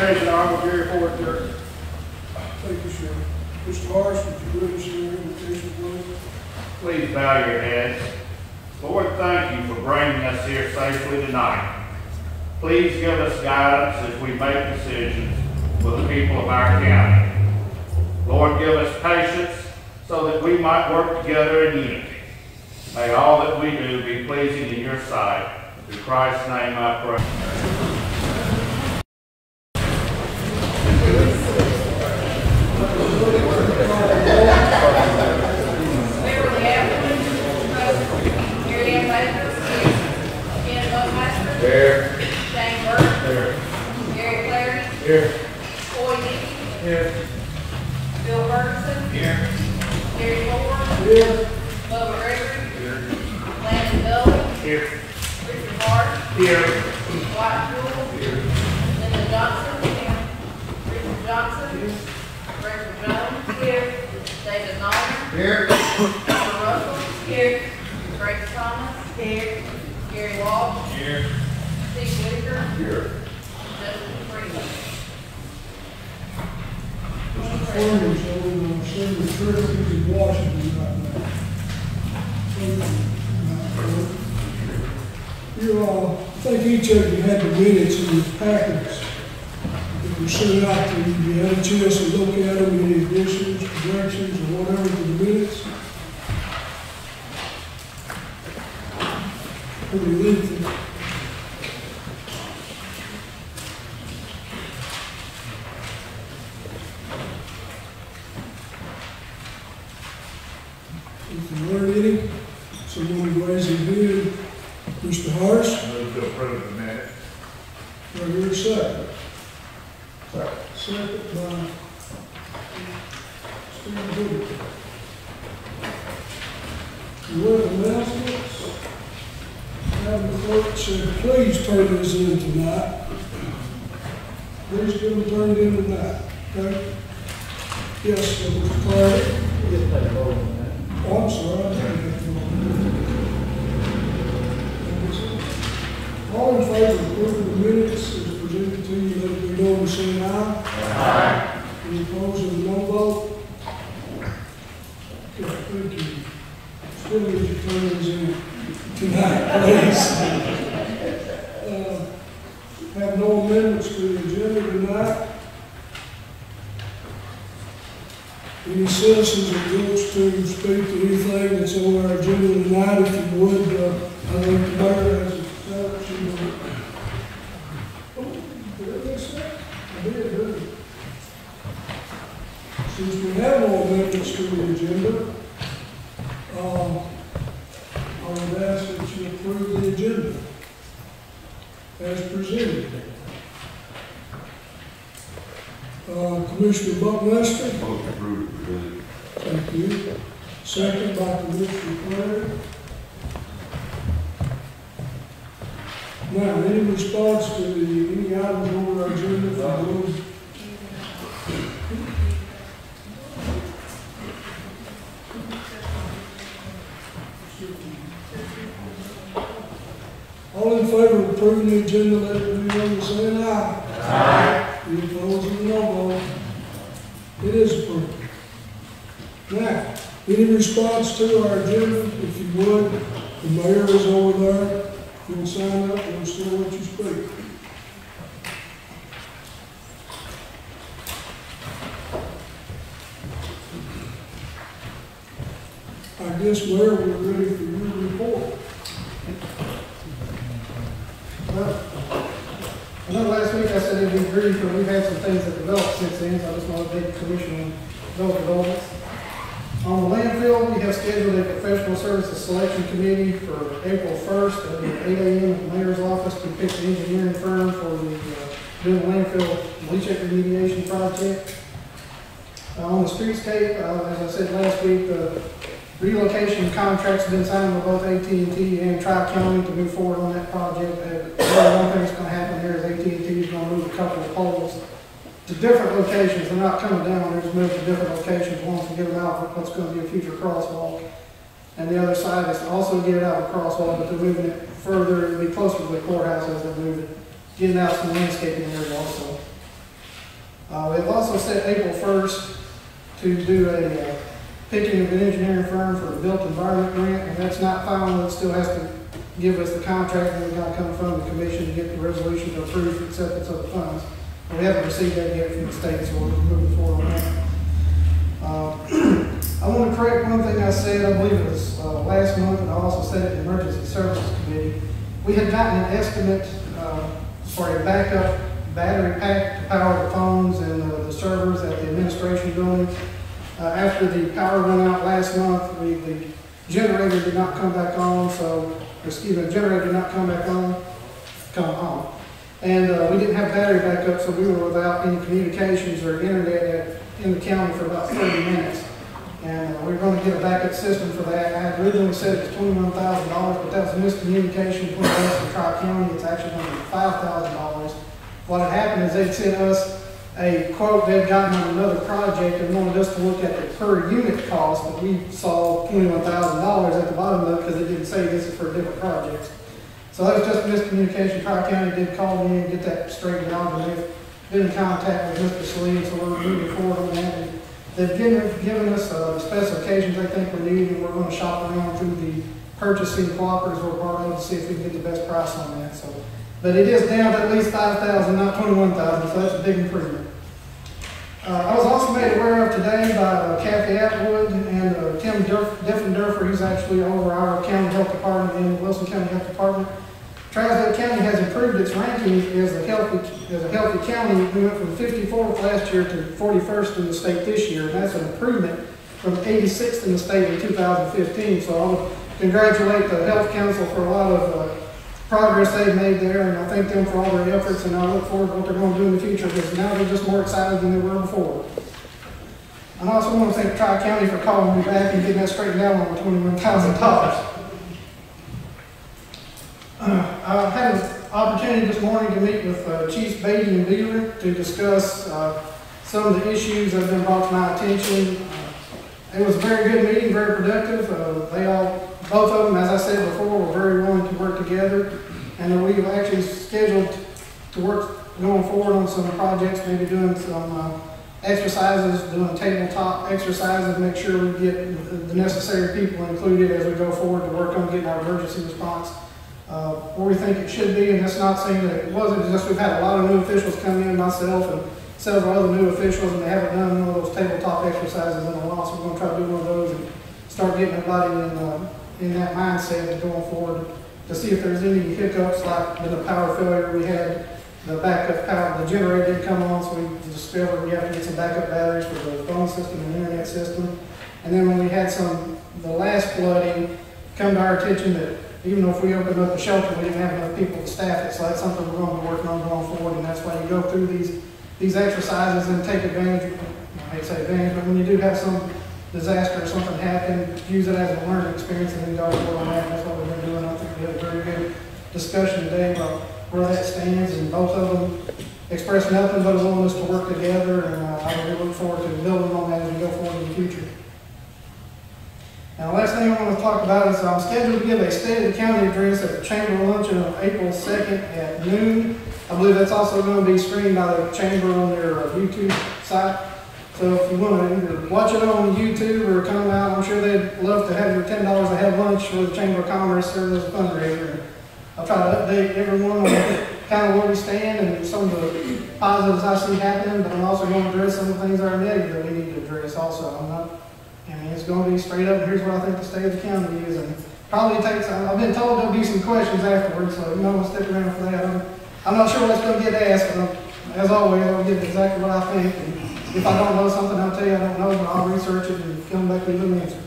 raise your arm, Gary Ford, sir. Thank you, sir. Mr. Harris, would you read us your invitation, please? Please bow your heads. Lord, thank you for bringing us here safely tonight. Please give us guidance as we make decisions for the people of our county. Lord, give us patience so that we might work together in unity. May all that we do be pleasing in your sight. In Christ's name I pray. Here. Shane Burke. Here. Gary Clary. Here. Coy Nixon. Here. Bill Ferguson. Here. Gary Ford. Here. Bubba Gregory. Here. Landon Dillon. Here. Richard Hart. Here. Dwight Jewell. Here. Linda Johnson. Richard Johnson. Rachel Jones. Here. David Nolan. Here. Robert Russell. Here. Grace Thomas. Here. Gary Walsh. Here. Steve Whitaker. Here. Justin Freeman. Farmers over on Silver Churches in Washington right now. You all, I think each of you had the minutes in your packets that were sent out to you. You had a chance to look at them, any additions, corrections, or whatever to the minutes. Pretty lengthy. If you learn any, someone raise their hand. Mr. Harris, Move to approve the minutes. right here, second. Second. Second by Steve Wood. Word announcements. Madam Clerk said, please turn this in tonight. Please give them turned in tonight, okay? Yes, Mr. Clark. Oh, I'm sorry, I didn't have to. All in favor of approving the minutes as presented to you, let it be known by saying aye. Aye. Any opposed, with no vote? Okay, thank you. Still need to turn these in tonight, please. Have no amendments to the agenda tonight. Any citizens that wish to speak to anything that's on our agenda tonight, if you would, I think the mayor has a section. Oh, did I miss that? I did, didn't I? Since we have no amendments to the agenda, I would ask that you approve the agenda as presented. Commissioner Buckmaster. Move to approve. Thank you. Second by Commissioner Clary. Now, any response to any items on our agenda for those? All in favor of approving the agenda, let it be known by saying aye. Aye. Any opposed, with no vote? It is approved. Now, any response to our agenda, if you would, the mayor is over there. If you'll sign up, we'll still let you speak. I guess, Mayor, we're ready for your report. Well, I know last week I said it'd be brief, but we've had some things that developed since then, so I just want to update the commission on those developments. On the landfill, we have scheduled a professional services selection committee for April 1st at 8 a.m. at the mayor's office to pick the engineering firm for the doing landfill leachate remediation project. On the streetscape, as I said last week, the relocation contract's been signed with both AT&T and Tri-County to move forward on that project. One thing that's going to happen there is AT&T is going to move a couple of poles to different locations. They're not coming down, they're just moving to different locations. One to get them out of what's going to be a future crosswalk. And the other side is to also get it out of the crosswalk, but they're moving it further, it'll be closer to the courthouse as they move it, getting out some landscaping areas also. We've also set April 1st to do a picking of an engineering firm for the built environment grant, and that's not final. It still has to give us the contract, and we've got to come from the commission to get the resolution to approve acceptance of the funds. We haven't received that yet from the state, so we're moving forward on that. I want to correct one thing I said. I believe it was last month, and I also said it in the Emergency Services Committee. We had gotten an estimate for a backup battery pack to power the phones and the servers at the administration building. After the power went out last month, the generator did not come back on, the generator did not come on. And we didn't have battery backup, so we were without any communications or internet in the county for about 30 minutes. And we were going to get a backup system for that. I had originally said it was $21,000, but that was a miscommunication between us and Tri-County. It's actually going to be $5,000. What had happened is they'd sent us a quote they'd gotten on another project and wanted us to look at the per unit cost, but we saw $21,000 at the bottom of it because it didn't say this is for different projects. So that was just a miscommunication. Tri-County did call me and get that straightened out, and they've been in contact with Mr. Salim, so we're moving forward on that. And they've given us the specifications they think we need, and we're going to shop around through the purchasing cooperatives we're part of to see if we can get the best price on that. So, but it is down to at least $5,000, not $21,000, so that's a big improvement. I was also made aware of today by Kathy Atwood and Tim Diffendorfer. He's actually over our county health department in Wilson County Health Department. Trousdale County has improved its ranking as a healthy county. We went from 54th last year to 41st in the state this year, and that's an improvement from 86th in the state in 2015. So I would congratulate the Health Council for a lot of progress they've made there, and I thank them for all their efforts, and I look forward to what they're going to do in the future, because now they're just more excited than they were before. I also want to thank Tri-County for calling me back and getting that straightened out on the $21,000. I had an opportunity this morning to meet with Chiefs Beatty and Beeler to discuss some of the issues that have been brought to my attention. It was a very good meeting, very productive. Both of them, as I said before, were very willing to work together, and we've actually scheduled to work going forward on some projects, maybe doing some exercises, doing tabletop exercises, make sure we get the necessary people included as we go forward to work on getting our emergency response where we think it should be. And that's not saying that it wasn't, it's just we've had a lot of new officials come in, myself and several other new officials, and they haven't done one of those tabletop exercises in a while, so we're going to try to do one of those and start getting everybody in that mindset going forward to see if there's any hiccups, like in the power failure we had, the backup power, the generator didn't come on, so we discovered we have to get some backup batteries for the phone system and internet system. And then when we had the last flooding, come to our attention that even though if we opened up the shelter, we didn't have enough people to staff it, so that's something we're going to be working on going forward, and that's why you go through these exercises and take advantage, I hate to say advantage, but when you do have some disaster or something happen, use it as a learning experience and then go forward on that. And that's what we've been doing. I think we had a very good discussion today about where that stands, and both of them expressed nothing but a willingness to work together, and I really look forward to building on that as we go forward in the future. Now, the last thing I want to talk about is I'm scheduled to give a State of the County address at the Chamber Luncheon on April 2nd at noon. I believe that's also going to be streamed by the Chamber on their YouTube site. So if you want to either watch it on YouTube or come out, I'm sure they'd love to have your $10 to have lunch for the Chamber of Commerce serve as a fundraiser. And I'll try to update everyone on kind of where we stand and some of the positives I see happening, but I'm also going to address some of the things that are negative that we need to address also. It's going to be straight up, here's what I think the state of the county is. And probably takes, I've been told there'll be some questions afterwards, so you know, I'll stick around for that. I'm not sure what's going to get asked, but as always, I'll give exactly what I think. And if I don't know something, I'll tell you I don't know, but I'll research it and come back with an answer.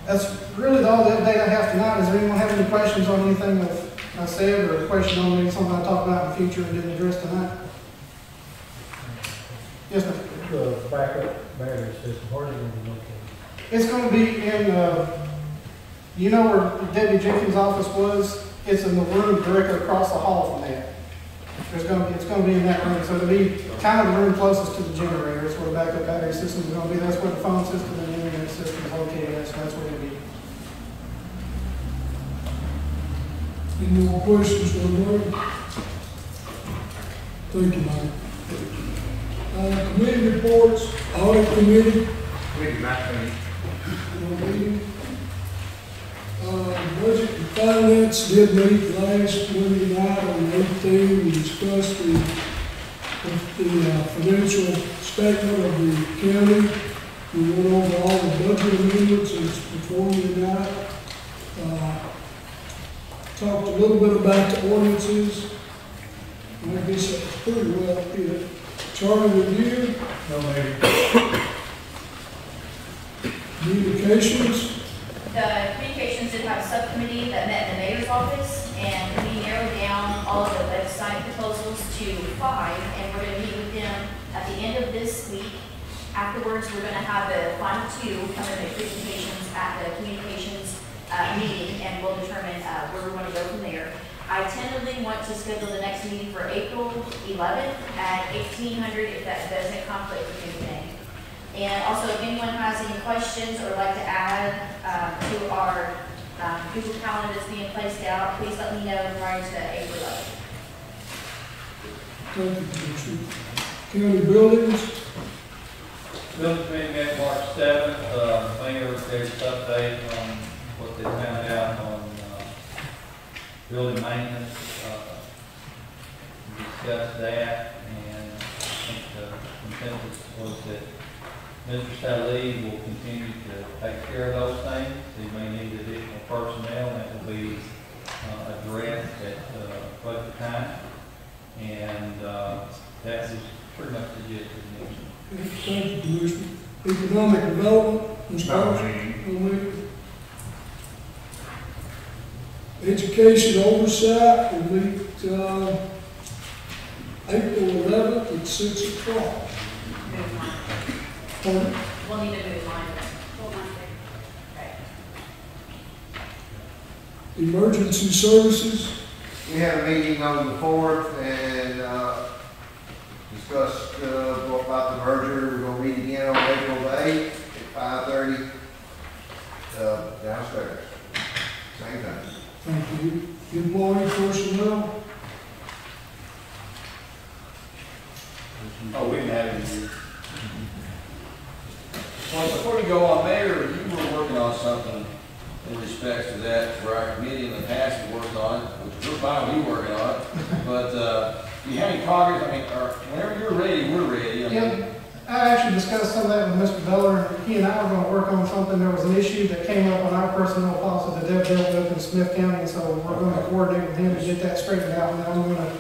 That's really all the update I have tonight. Does anyone have any questions on anything that I said, or a question on maybe something I talked about in the future and didn't address tonight? Yes, ma'am. The backup battery system, where is it going to be located? It's going to be in, you know where Debbie Jenkins' office was? It's in the room directly across the hall from that. It's going to be in that room, so it'll be kind of the room closest to the generator. It's where the backup battery system is going to be. That's where the phone system and the internet system is located at, so that's where it'll be. Any more questions for the board? Thank you, Mike. Committee reports, audit committee, Committee, not committee. no meeting. Budget and finance did meet last Monday night on the 18th. We discussed the financial statement of the county. We went over all the budget amendments that's before you tonight. Talked a little bit about the ordinances. I guess that's pretty well it. Charlie review, No meeting. communications. The communications did have a subcommittee that met in the mayor's office, and we narrowed down all of the website proposals to 5, and we're gonna meet with them at the end of this week. Afterwards, we're gonna have the final 2 come and make presentations at the communications meeting, and we'll determine where we wanna go from there. I tentatively want to schedule the next meeting for April 11th at 1800, if that doesn't conflict with anything. And also, if anyone has any questions or would like to add to our Google Calendar that's being placed out, please let me know prior to April 11th. Thank you, Commissioner. County buildings, Building committee met March 7th, mayor gave us update on what they found out on building maintenance. We discussed that, and I think the consensus was that Mr. Sallee will continue to take care of those things. He may need additional personnel, and that will be addressed at budget time. And that was pretty much the gist of the meeting. thank you, Commissioner. Economic development, Ms. Not Parks. meeting. No meeting. Education oversight will meet April 11th at 6 o'clock. Move mine. Pardon? We'll need to move mine. Okay. Emergency services, We had a meeting on the 4th and discussed about the merger. We're going to meet again on April the 8th at 5:30 downstairs. Same time. thank you. Employee personnel, Oh, we didn't have any. Well, before you go on, Mayor, you were working on something in respect to that, where our committee in the past had worked on, which we're fine, we working on it. But, do you have any progress? I mean, or whenever you're ready, we're ready. I mean, Yeah, I actually discussed some of that with Mr. Beller. He and I were gonna work on something. There was an issue that came up on our personnel policy that they've dealt with in Smith County, so we're gonna coordinate with him to get that straightened out. And I'm gonna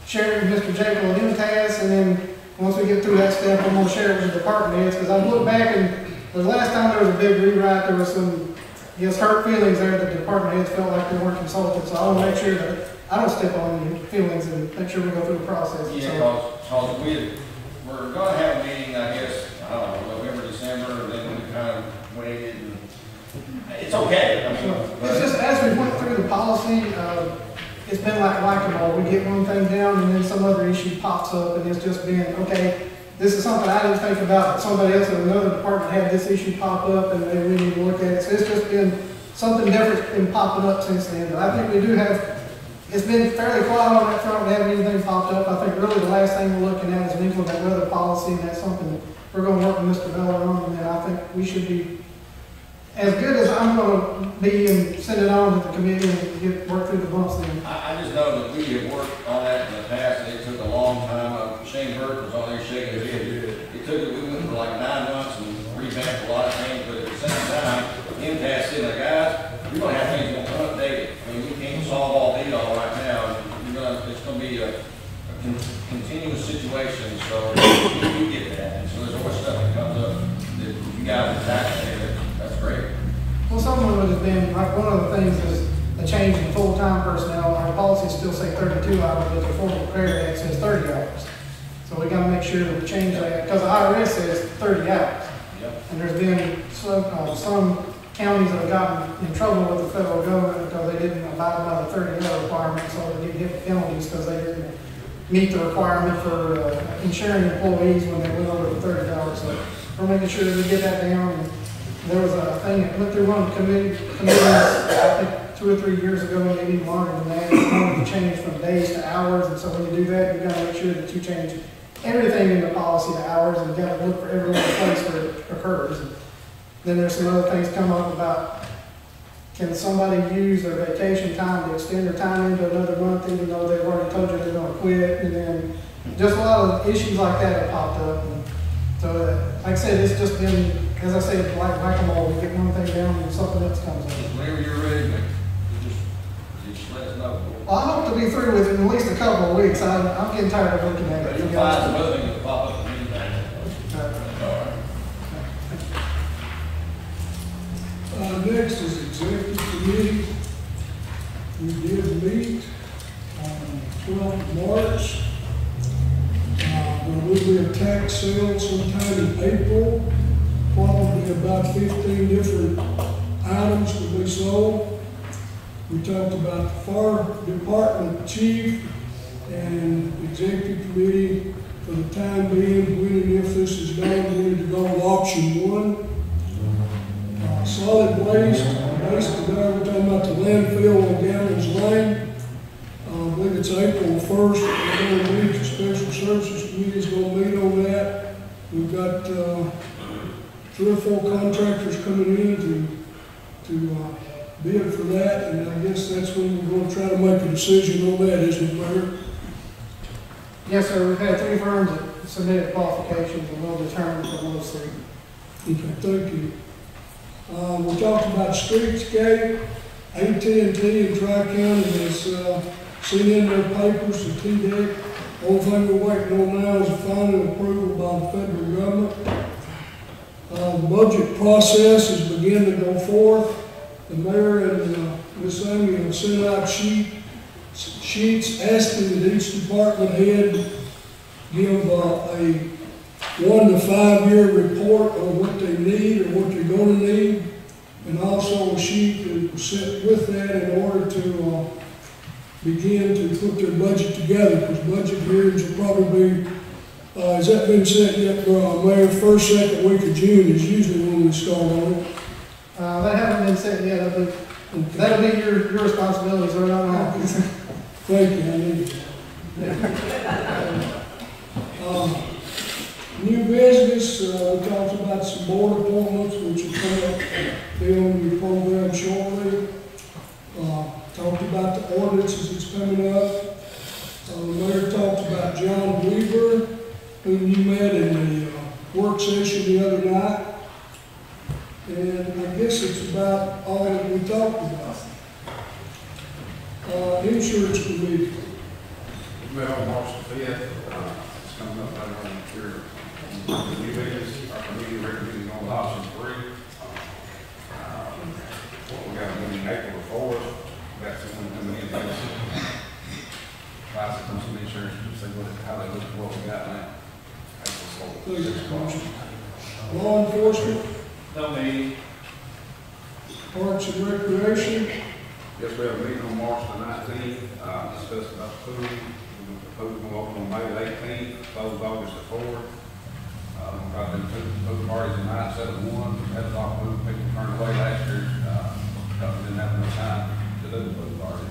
share it with Mr. Jekyll and MTS, and then once we get through that step, I'm gonna share it with the department heads, because I looked back and the last time there was a big rewrite, there was some, I guess, hurt feelings there that the department heads felt like they weren't consulted. So I wanna make sure that I don't step on any feelings and make sure we go through the process. Yeah, So- because we're gonna have a meeting, I guess, I don't know, November, December, and then we kind of waited, and it's okay. I mean, It's just, as we went through the policy, it's been like whack-a-mole. We get one thing down and then some other issue pops up, and it's just been, okay, this is something I didn't think about, but somebody else in another department had this issue pop up, and they really need to look at it. So it's just been, something different's been popping up since then. But I think we do have, it's been fairly quiet on that front. We haven't anything popped up. I think really the last thing we're looking at is an inclement weather policy, and that's something that we're gonna work with Mr. Beller on, and then I think we should be, as good as I'm gonna be and send it on to the committee and work through the bumps then. I just know that we have worked on that in the past, and it took a long time. Shane Burke was on there shaking his head. It took, we went for like 9 months and revamped a lot of things, but at the same time, MTS said, like, guys, we're gonna have things that are updated. I mean, we can't solve all these all right now. It's gonna be a continuous situation, so we get that. And so there's always stuff that comes up that you guys are tackling, that's great. Well, some of it has been, like, one of the things is a change in full-time personnel. Our policies still say 32 hours, but the Affordable Care Act says 30 hours. So we gotta make sure that we change that, because the IRS says 30 hours. Yep. And there's been some counties that have gotten in trouble with the federal government because they didn't abide by the 30-hour requirement, so they did get penalties because they didn't meet the requirement for insuring employees when they went over the 30 hours. So we're making sure that we get that down. And there was a thing that went through one of the committees, I think 2 or 3 years ago, maybe even longer than that. It's going to change from days to hours, and so when you do that, you gotta make sure that you change everything in the policy, the hours, and you gotta look for every other place where it occurs. And then there's some other things come up about, can somebody use their vacation time to extend their time into another month, even though they've already told you they're gonna quit? And then just a lot of issues like that have popped up. And so, like I said, it's just been, as I said, like whack-a-mole, we get one thing down and something else comes up. Whenever you're ready, just let us know. Well, I hope to be through with it in at least a couple of weeks. I'm getting tired of looking at it. You'll find some other things that pop up in the meantime. Next is executive committee. We did meet on 12th of March. There will be a tax sale sometime in April, probably about 15 different items to be sold. We talked about the fire department chief and executive committee for the time being, when and if this is done, we need to go to auction 1. Solid waste, basically there, we're talking about the landfill on Gallons Lane. I believe it's April 1st, we're going to meet, the Special Services Committee is going to meet on that. We've got 3 or 4 contractors coming in to bid for that, and I guess that's when we're going to try to make a decision on that, isn't it, Mayor? Yes, sir. We've had 3 firms that submitted qualifications, and we'll determine from those 3. Okay, thank you. We talked about streetscape. AT&T and Tri-County has sent in their papers to TDEC. Only thing we're waiting on now is a final approval by the federal government. The budget process has begun to go forth. The mayor and Ms. Amy have sent out sheets asking that each department head give a 1 to 5 year report on what they need or what they're going to need, and also a sheet that was sent with that in order to begin to put their budget together, because budget hearings will probably be, has that been set yet, Mayor? First, second week of June is usually when we start on it. That haven't been set yet. That'll be your responsibility, so not mine. Thank you, I need it. New business, we talked about some board appointments, which will come up on your program shortly. Talked about the ordinances that's coming up. The mayor talked about John Weaver, whom you met in the work session the other night. And I guess it's about all that we talked about. Insurance committee. Well, March the 5th, it's coming up, I don't know if you're, the new business, our committee recommending on option 3. What we got to do in April the 4th, that's the one coming in, price of some insurance, to see how they look at what we got now. Please, Commissioner. Law enforcement, No need. parks and recreation. Yes, we have a meeting on March the 19th, discuss about the pool. The pool will open on May the 18th, close August the 4th. I've been two pool parties in 9 instead of 1. Had a lot of pool people turned away last year, because we didn't have enough time to do the pool party.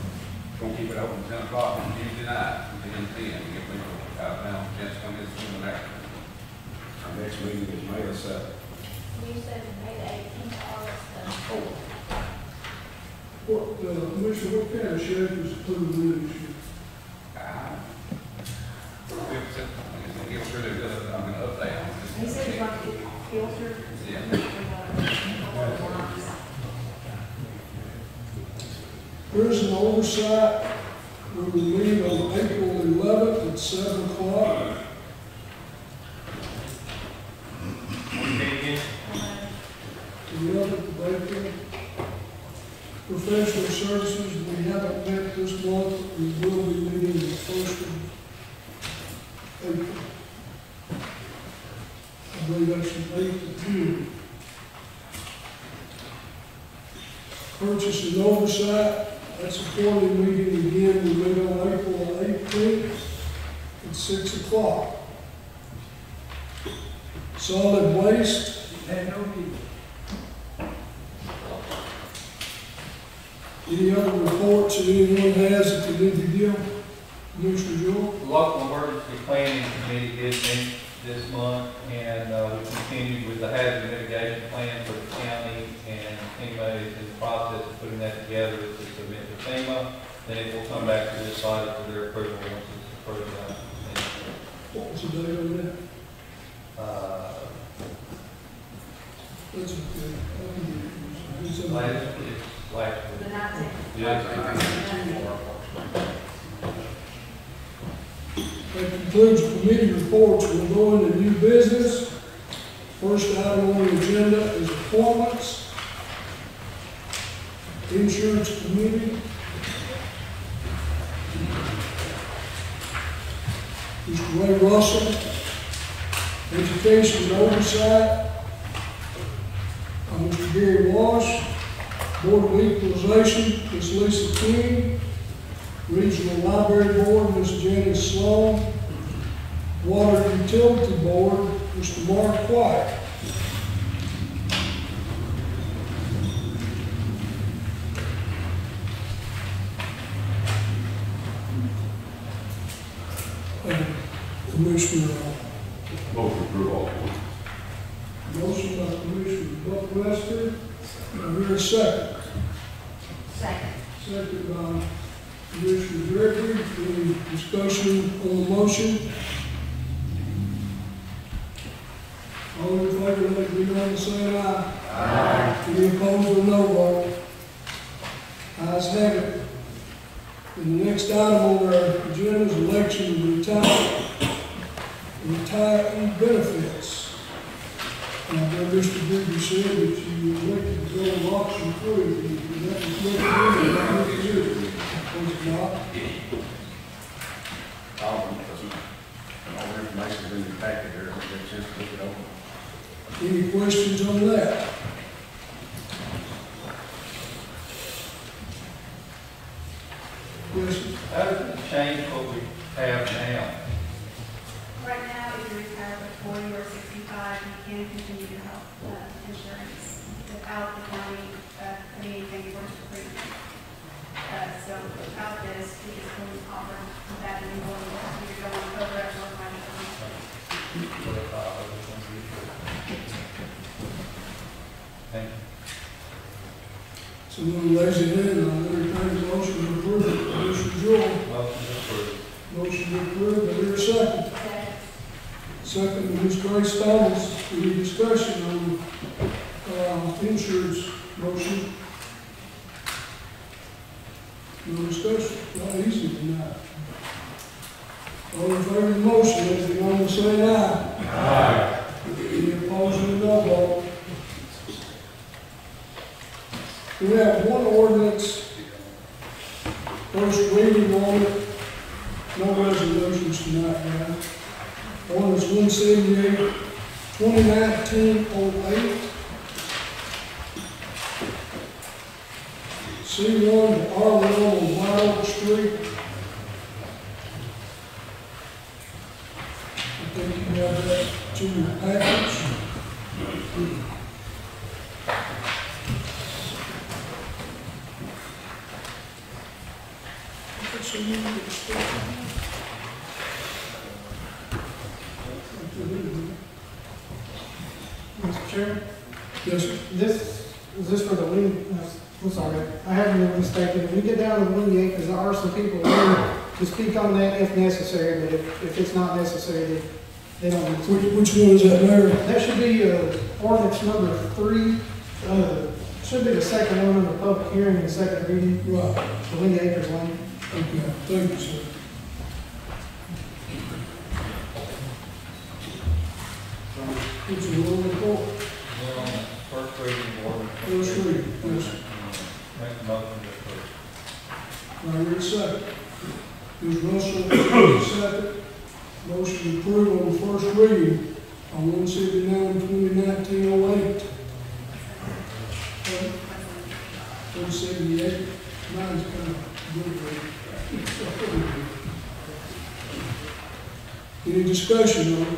Gonna keep it open 10 o'clock on Tuesday night, until 10, give people out of town a chance to come get some action. Our next meeting is May the 7th. You said May the 18th, August the What, Commissioner, what kind of shape is the pool really this year? Give us really good, update on this. He said it's like filtered. Yeah. Prison oversight, we will meet on April 11th at 7 o'clock. The other debate, professional services, we haven't met this month, we will be meeting the 1st of April. I believe that's from 8 to 10. Purchase and oversight, that's a quarterly meeting again, we meet on April 18th at 6 o'clock. Solid waste, And no need. any other reports that anyone has that they need to give? Commissioner Joel? Local emergency Planning Committee did meet this month, and we continued with the hazard mitigation plan for the county, and anybody that's in the process of putting that together is to submit to FEMA. Then it will come back to this site for their approval once it's approved. What was the date on that? That's okay. It's a- Last The week. 19th. Yes. That concludes the committee reports. We'll go into new business. First item on the agenda is appointments. Insurance committee. Mr. Ray Russell. Education and oversight. Mr. Gary Walsh. Board of Equalization, Ms. Lisa King. Regional Library Board, Ms. Jenny Sloan. Water Utility Board, Mr. Mark White. Commissioner, Motion to approve all. motion by Commissioner Buckmaster. I hear a second. Second. Second by Commissioner Gregory. Any discussion on the motion? All in favor, let it be known by saying aye. Aye. Any opposed or no vote? Ayes have it. And the next item on our agenda is election of retiree benefits. And I know Mr. Gregory said that you elected to go to auction through it. And that was not good. Was it not? All the information is in the packet here, we'll get a chance to look it over. Any questions on that? Yes, sir. How does it change what we have now? Right now, if you retire before you are 65, you can continue to have insurance without the county putting anything towards the premium. So without this, we just wouldn't offer that anymore. You're going over at one money. Thank you. So when lazy hand, I'll entertain a motion to approve it. Commissioner Joel. Motion approved. Motion approved. I hear a second. Second, Ms. Grace Thomas. Any discussion on insurance motion? No discussion. Not easy tonight. All in favor of the motion, let it be known by saying aye. Aye. Any opposed or no vote? We have one ordinance, first reading on it, no resolutions tonight, guys. Ordinance 178, 2019-08. C1 to R1 on White Oak Street. I think you have that to your package. Mr. Chairman, Yes, sir. is this for the wind, I'm sorry, I haven't been mistaken. When we get down to the windy acres, there are some people there to speak on that if necessary, but if it's not necessary, they don't need to. Which one is that there? That should be ordinance number 3. Should be the second one on the public hearing and second reading, Right. the windy acres land. Okay, thank you, sir. What's the roll report? We're on the first reading order. First reading, yes, sir. Make the motion to approve. I hear a second. Ms. Russell, second. Motion to approve on the first reading on 179/2019-08. 178, mine's kind of good. Any discussion on it?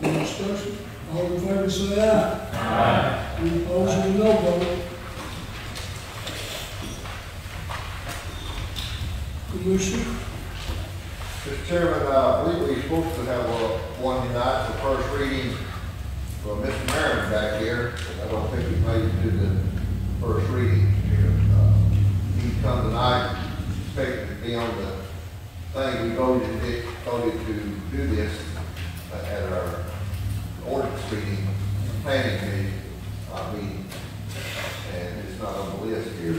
No discussion? All in favor say aye. Aye. Any opposed or no vote? Commissioner? Chairman, I believe we were supposed to have one tonight for first reading for Mr. Merriman back here, but I don't think he made it to the first reading here. He come tonight, expected to be on the thing. We voted to do this at our ordinance meeting, planning meeting, and it's not on the list here.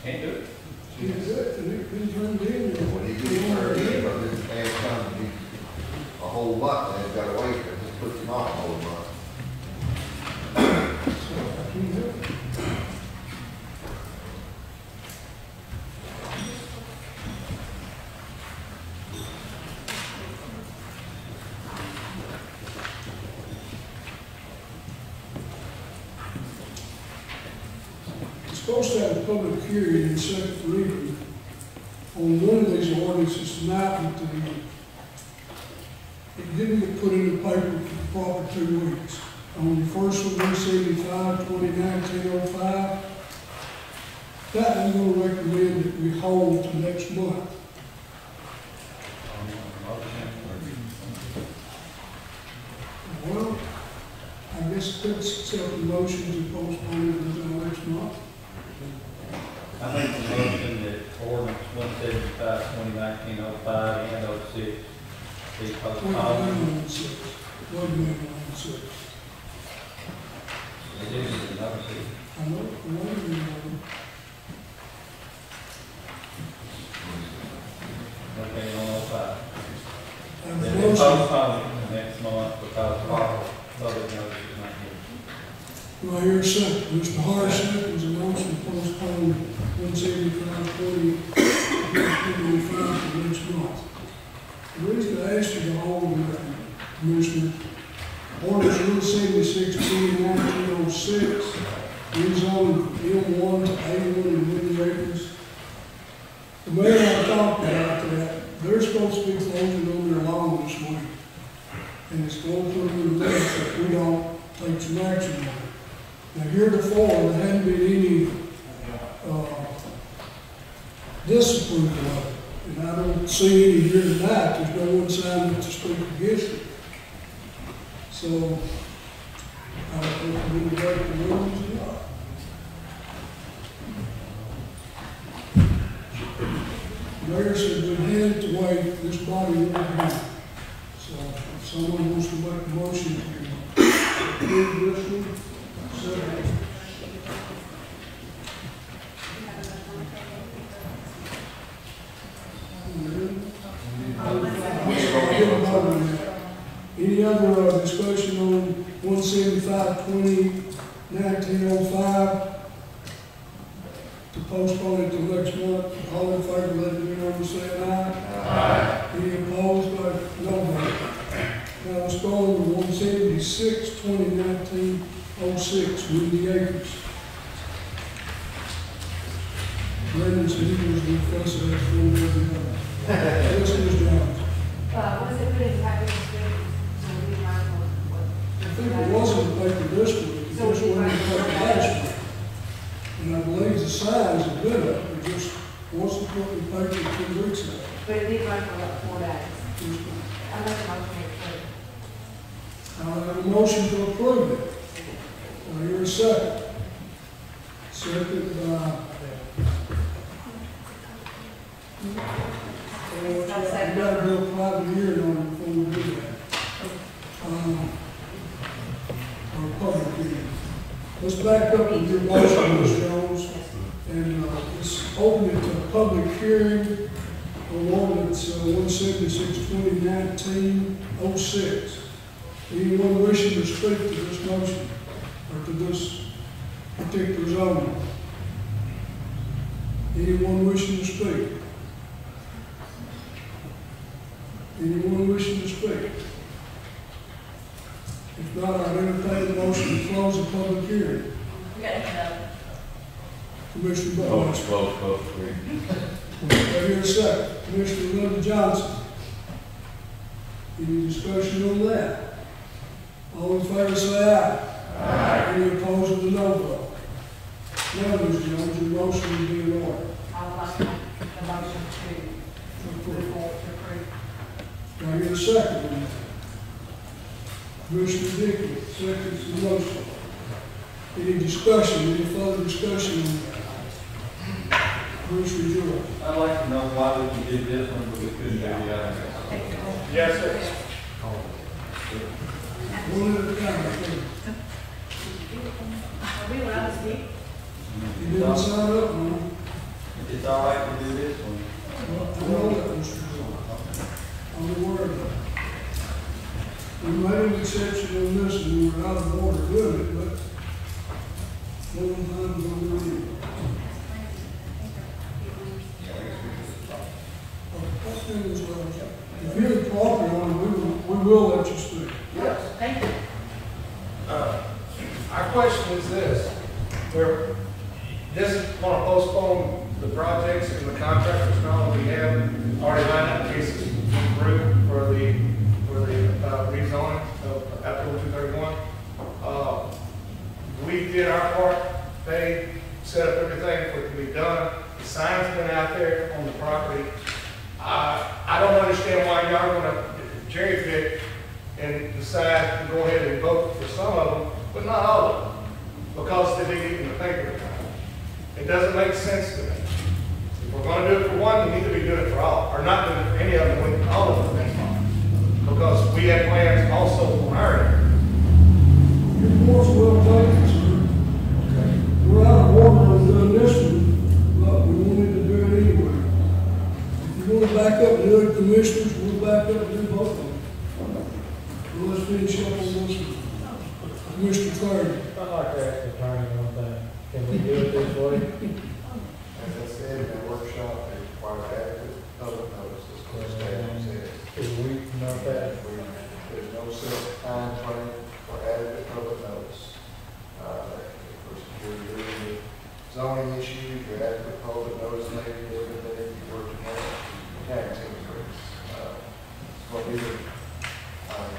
Can't do it. When he gets turned in, but this man comes, he's a whole month, and he's got to wait, and this puts him off a whole month. Supposed to have a public hearing and second reading on one of these ordinances tonight, but it didn't get put in the paper for the proper 2 weeks. On the first one, 175, 2019-05, that I'm going to recommend that we hold to next month. Well, I guess that's accept the motion to postpone it until next month. I make the motion that ordinance 175, 2019-05 and 06 be postponed. It is an 06. I know, Okay, on 05. and Then the we motion, postpone it to next month because our public notice is not here. do I hear a second? Mr. Harris seconds a motion to postpone 175, 2025 to next month. The reason I asked you to hold that, Commissioner, ordinance 176, 2019-06, rezoning from M1 to A1 in Windy Acres. The mayor and I talked about that. They're supposed to be closing on their lawn this week. And it's going to put them in the list if we don't take some action on it. Now, heretofore, there hadn't been any disapproval of it. And I don't see any here tonight. There's no one signed up to speak against it. So, I don't think we need to break the rules or not. The mayor said we had to wait, this body won't do it. So, if someone wants to make a motion to approve this one, second. Any other discussion on 175, 2019-05 to postpone it till next month? All in favor, let it be known, saying aye. Aye. Any opposed, like no vote. Now let's go on to 176, 2019-06, Windy Acres. Brandon said he was going to fuss at us for one. Yes, Ms. Jones. Was it put in the package this week? So we might as well, I think it wasn't the paper this week, it just wasn't the paper last week. And I believe the signs are good, it just wasn't put in the paper 2 weeks ago. But it did run for about 4 days. I make a motion to approve. I have a motion to approve it. I hear a second. Second by. We gotta do a private hearing on it before we do that. Or public hearing. Let's back up with your motion, Ms. Jones, and let's open it to a public hearing on ordinance 176, 2019-06. Anyone wishing to speak to this motion or to this particular zone? Anyone wishing to speak? Anyone wishing to speak? If not, I'll entertain the motion to close the public hearing. We got to Commissioner Butler. Close. I hear a second. Commissioner Linda Johnson. Any discussion on that? All in favor say aye. Any opposed with a no vote? Now, Ms. Jones, your motion will be in order. I would like to make a motion to approve. Do I get a second on that? Commissioner Dickey, seconds the motion. Any discussion, any further discussion on that? Commissioner Jordan. I'd like to know why we did this one, but we couldn't do the other. Yes, sir. One at a time, please. Are we allowed to speak? You didn't sign up, man. It's all right to do this one. I know that, Mr. Jordan. I'm aware of that. We made an exception on this, and we were out of order doing it, but no one time is on the lead. If you're the property owner, we will let you speak. Yes. Thank you. Our question is this, this is going to postpone the projects and the contractors now we have already lined up cases through for the rezoning of Act 231. We did our part, they set up everything for it to be done. The sign's been out there on the property. I don't understand why y'all want to cherry pick and decide to go ahead and vote for some of them, but not all of them, because they didn't get in the paper. It doesn't make sense to me. If we're going to do it for one, we need to be doing it for all, or not doing it for any of them, with all of them involved. Because we have plans also on our end. Your point's well taken, sir. We're out of order on doing this one, but we wanted to do it anyway. If you want to back up and do it, commissioners, we'll back up and do both of them. Well, let's finish up on this one. Commissioner Clark. I'd like to ask the attorney one thing. Can we do it this way? As I said in that workshop, they require adequate public notice, as the statute says. Is we know that? There's no set time frame for adequate public notice. Of course, if you're doing the zoning issues, your adequate public notice may be different than if you were to have tax increase. What these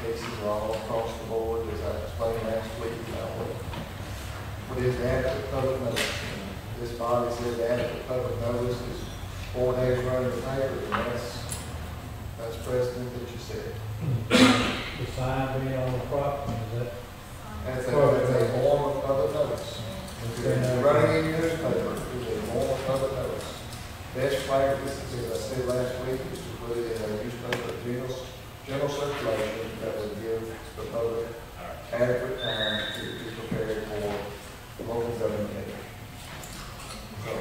cases are all across the board, as I explained last week, what is adequate public notice? And this body says adequate public notice is 4 days running the paper, and that's precedent that you said. The sign being on the property, is that? That's a form of public notice. Running in your newspaper is a form of public notice. Best practice, as I said last week, is to put it in a newspaper general circulation that would give the public adequate time to be prepared for local government meeting. So,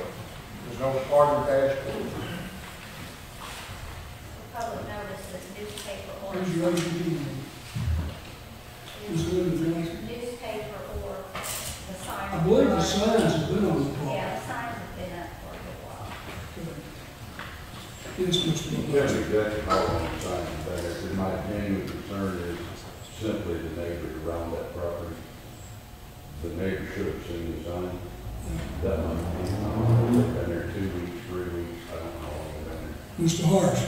there's no hard and fast rule. Public notice is newspaper or. Where's your name? Ms. Linda Johnson. Newspaper or the sign. I believe the signs have been on the property. Yeah, the signs have been up for a good while. Yes, Mr. Yes, McClellan. exactly. All on the sign there. And my genuine concern is simply the neighbors around that property. The neighbor should have seen the sign. That might be, they've been there 2 weeks, 3 weeks, I don't know how long they've been there. Mr. Harsh.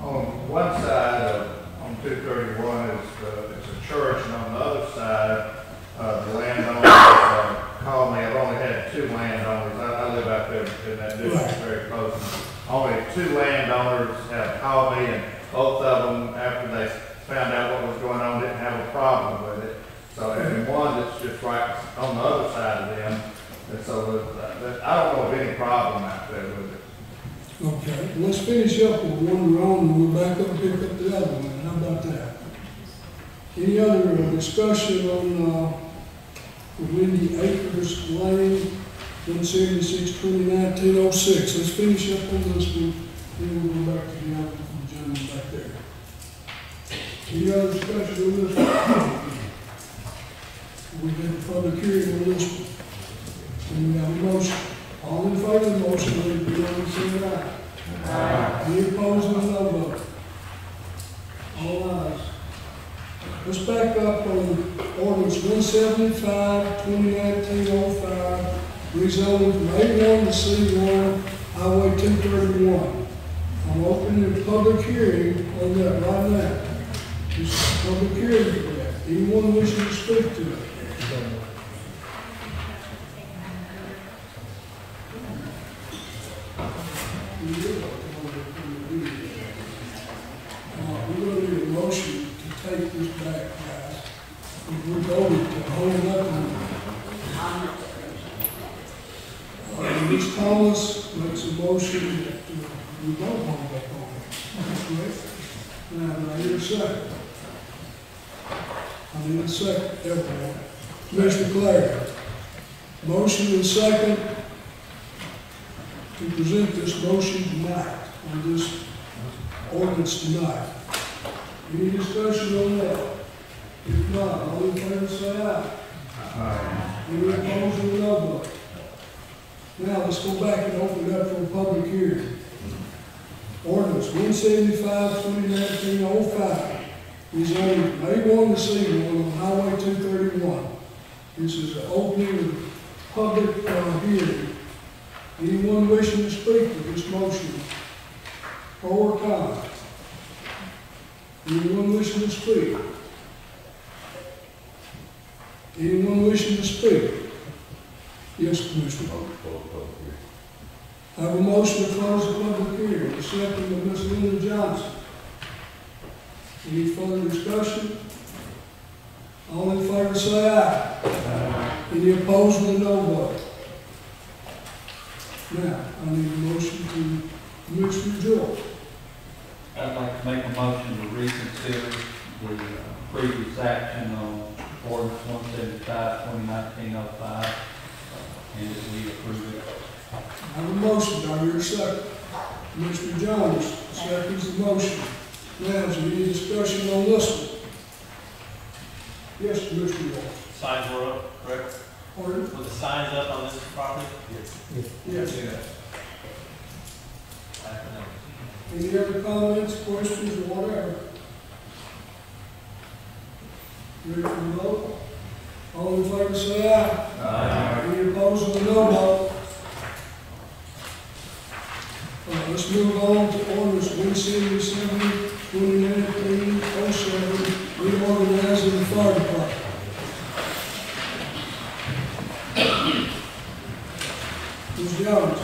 On one side on 231 is a church, and on the other side, the landowners called me. I've only had 2 landowners. I live out there in that district very close. Only 2 landowners have called me, and both of them, after they found out what was going on, didn't have a problem with it. So, and one that's just right on the other side of them. And so I don't know of any problem out there with it. Okay, let's finish up with one round and we'll back up and pick up the other one. How about that? Any other discussion on Windy Acres Lane, 176-2019-06? Let's finish up on this one, then we'll go back to the other gentleman back there. Any other discussion on this one? We did a public hearing on this one. And we have a motion. All in favor of the motion, please be on the same line. Aye. Any opposed, no vote. All ayes. Let's back up on ordinance 175, 2019-05, rezoning from A1 to C1, Highway 231. I'm opening a public hearing on that right now. This is a public hearing for that. Anyone wishing to speak to it? We will. We're gonna need a motion to take this back, guys. We're going to hold it up. Ms. Thomas makes a motion that we don't hold up on it. That's correct. Now, I need a second. I need a second, everyone. Commissioner Clay. Motion and second to present this motion tonight, on this ordinance tonight. Any discussion on that? If not, all in favor say aye. Aye. Any opposed or no vote? Now, let's go back and open it up for a public hearing. Ordinance 175, 2019-05 is on May 1 this evening on Highway 231. This is an opening of public hearing. Anyone wishing to speak to this motion? Pro or con? Anyone wishing to speak? Anyone wishing to speak? Yes, Commissioner. I have a motion to close the public hearing. A second by Ms. Linda Johnson. Any further discussion? All in favor say aye. Aye. Any opposed with a no vote? Now, I need a motion to Commissioner George. I'd like to make a motion to reconsider the previous action on ordinance 175, 2019-05, and that we approve it. I have a motion. Do I hear a second? Commissioner Jones seconds the motion. Now, is there any discussion on this one? Yes, Commissioner Walsh. Signs were up, correct? Pardon? Were the signs up on this property? Yes. Any other comments, questions, or whatever? Ready for the vote? All in favor say aye. Aye. Any opposed or no vote? Let's move on to ordinance 177, 2019-07, reorganizing the fire department. Ms. Jones.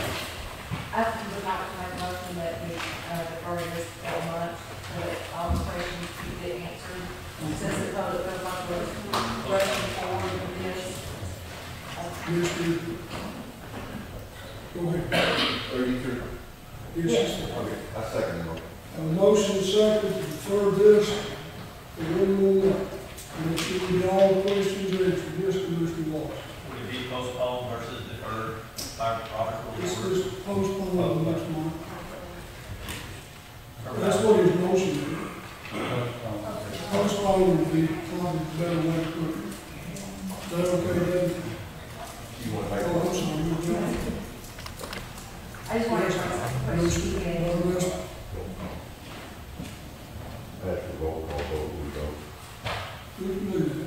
I would like to make a motion that we defer this 12 months, so that all the questions you get answered. Since the public goes on to rushing forward with this. Commissioner. Go ahead. 33. Yes. Okay, I second the motion. A motion second to defer this for one more month. Make sure we get all the questions answered. Yes, Commissioner Walsh. Would it be postponed versus deferred by Robert? This is postponed on the next month. That's what his motion is. Postponed would be probably the better way to put it. Is that okay, David? You want to make a Oh, I'm motion? sorry, you're John. I just wanted to ask a question. That's the roll call vote, we go. We can do that.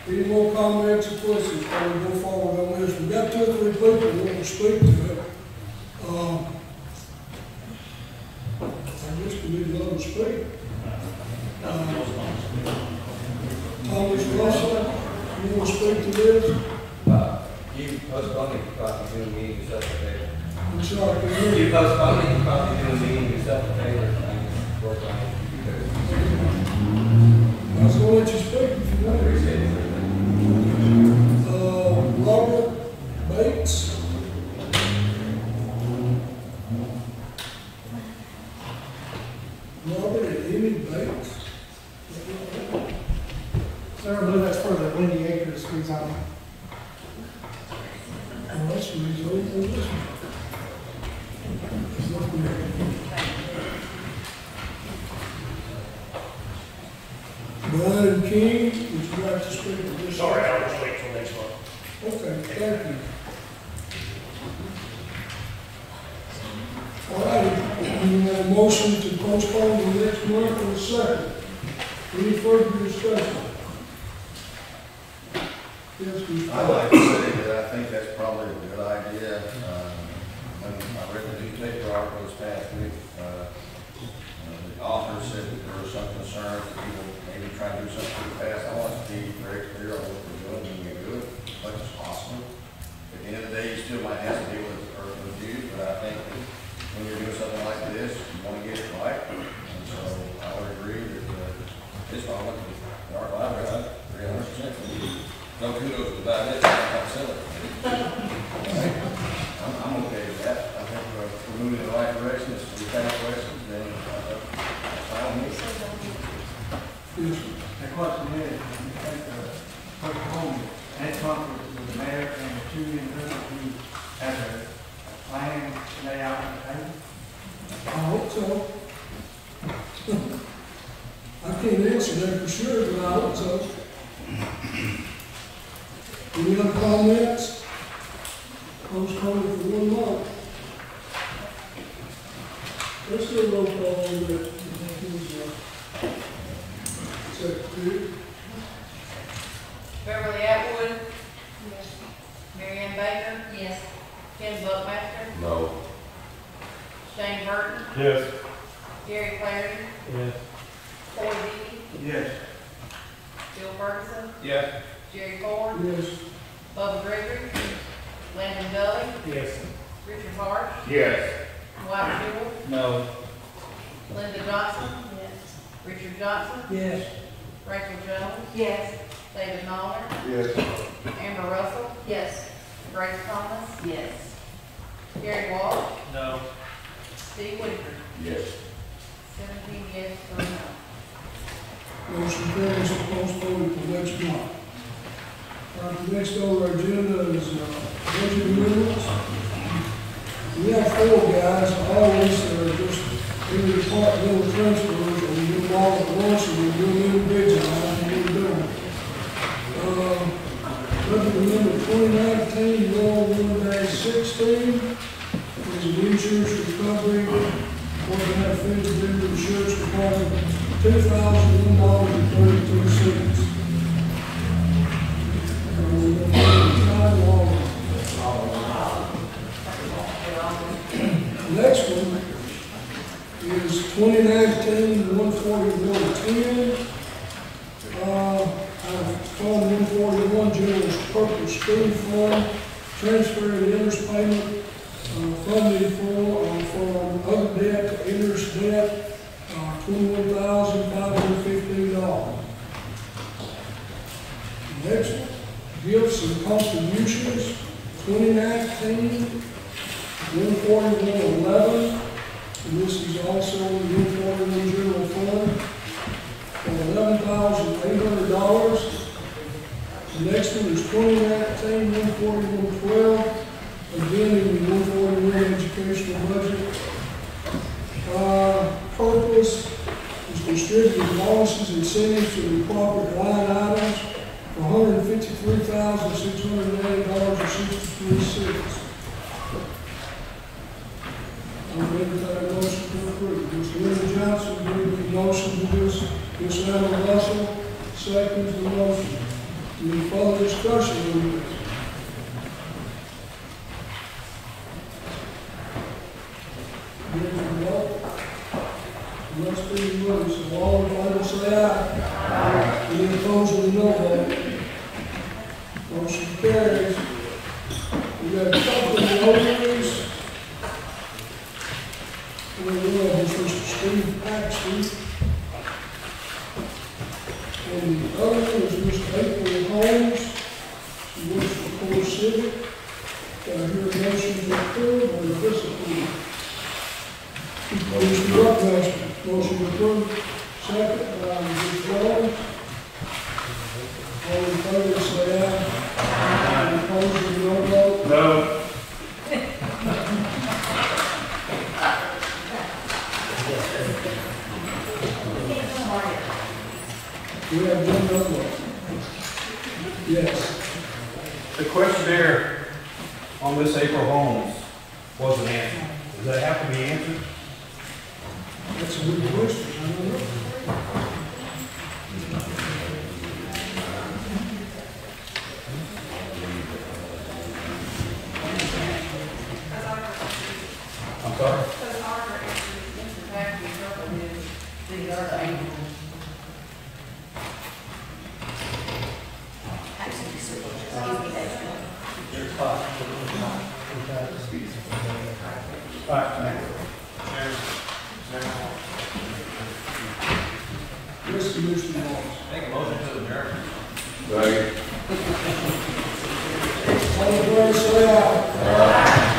Any more comments or questions before we go forward on this? We've got 2 or 3 people who want to speak to it. I guess we need to let them speak. Thomas Russell, you want to speak to this? You postponed it because you're doing meeting yourself a favor. I'm sorry, can you hear me? You postponed it because you're doing meeting yourself a favor. I work on it. I was going to let you speak if you want. Appreciate it. Robert Bates. Robert and Amy Bates. Sir, I believe that's for the Windy Acres rezone. Oh, that's the result of this one. Brian King, would you like to speak to this? Sorry, I'll just wait till next month. Okay, thank you. All right, we have a motion to postpone the next month and a second. Any further discussion? Yes, Mr. I'd like to say that I think that's probably a good idea. When I read the newspaper article this past week, the author said that there was some concern that people maybe try to do something too fast. I want to be very clear on what we're doing and we do it as much as possible. At the end of the day, you still might have to deal with earth reviews, but I think that when you're doing something like this, you want to get it right. And so I would agree that this problem, the art library, 300%. No kudos about it, I'm not selling it. I'm okay with that. I think we're moving in the right direction. If we have questions, then fine with me. Yes, The question is, you think the first home, that conference with the mayor and the two individuals who have a plan laid out on the table? I hope so. I can't answer that for sure, but I hope so. Any other comments? Postpone it for 1 month. Let's do a roll call on that. Secretary. Beverly Atwood. Yes. Mary Ann Baker. Yes. Ken Buckmaster. No. Shane Burton. Yes. Gary Clary. Yes. Corey Dee. Yes. Bill Ferguson. Yes. Jerry Ford. Yes. Bubba Gregory. Landon Gully. Yes. Richard Hart. Yes. Dwight Stewart. No. Linda Johnson. Yes. Richard Johnson. Yes. Rachel Jones. Yes. David Noller. Yes. Amber Russell. Yes. Grace Thomas. Yes. Gary Walsh. No. Steve Whitaker. Yes. 17 yes, 3 no. Motion carries to postpone it to next month. Next on our agenda is budget amendments. We have 4 guys, always that are just in the departmental transfers, and we do them all at once, and we do them individually, how we do them. Budget amendment 2019, roll 1-16, is an insurance recovery, what we have finished with the insurance department, $2,001.32. Next one is 2019-14110. Fund 141, General Purpose School Fund, transfer the interest payment funded from other debt to interest debt, $21,515. Next one, gifts and contributions, 2019-14111, and this is also the 141 General Fund, for $11,800. The next one is 2019-14112, again in the 141 educational budget. Purpose is distributing bonuses and incentives to the proper line items for $153,680.63. I'm ready for that motion to approve. Mr. Linda Johnson, made the motion to this. Ms. Allen Russell, seconds the motion. Any further discussion on this? Hearing none, must be moved. So all in favor say aye. Any opposed with no vote? Motion carries. We got a couple of notaries. We have Mr. Steve Paxton. And the other one is Mr. April Holmes. She works for Core Civic. Do I hear a motion to approve or disapprove? Mr. Buckmaster, motion approved. Second by Mr. Jones. All in favor say aye. Any opposed with no vote? No. We have one other. Yes. The questionnaire on this April Holmes wasn't answered. Does that have to be answered? That's a good question. I don't know. I'm sorry? All right, thank you. Yes, Commissioner Morris. Make a motion to adjourn. Second. All in favor, say aye.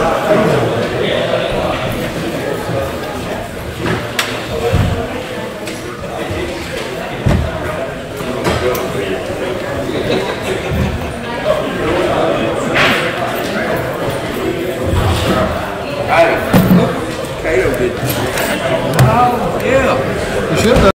Aye.